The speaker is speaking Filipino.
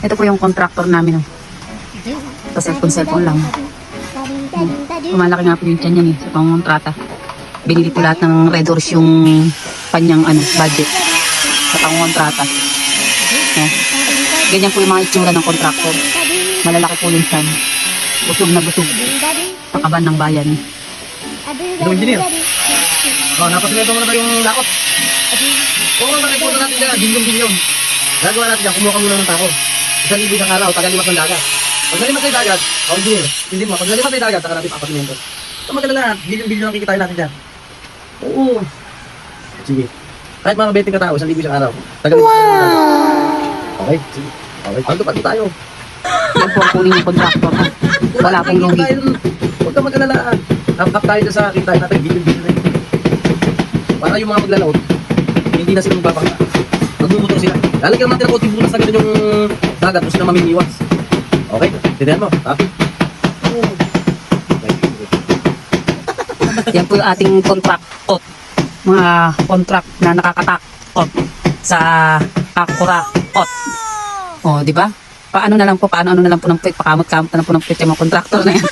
Ito po yung contractor namin. Sa cellphone lang. Malaki nga po yung tiyan yan sa pangontrata. Binili po lahat ng Red Horse yung kanyang budget sa pangontrata. Ganyan po yung mga itsura ng contractor. Malalaki po yung tiyan. Busog na busog. Pakaban ng bayan. Ito engineer. Napasimento mo na ba yung lakot? Oo, nakipunta natin dyan, bilyon-bilyon. Gagawa natin dyan, kumuha ka muna ng tako. 1,000 isang araw, tagalimat ng dagat. Pag nalimat sa dagat, engineer, hindi mo, pag nalimat sa dagat, saka natin papasimento. So magkala na, bilyon-bilyon ang kikitain natin dyan. Oo. Sige. Kahit mga 20 katao, 1,000 isang araw. Tagalimat ng dagat. Okay, sige. Okay, pagdapat tayo. Yan po ang kunin yung contractor. Wala pong lugi. Huwag ka magkalala. Nakakap tayo sa kitain natin, bilyon-bilyon na yun. Para yung mga maglalaot, hindi na sila magbabangka. Magbubuto sila. Lalagyan natin ang konting butas sa ganun yung dagat kung sila mamimiwas. Okay? Tindihan mo? Happy? Yan po yung ating contractor. Mga contract na nakakatakot sa kakurakot. O, di ba? Paano na lang po ng puwit, pakamot-kamot na lang po ng puwit yung mga contractor na yan.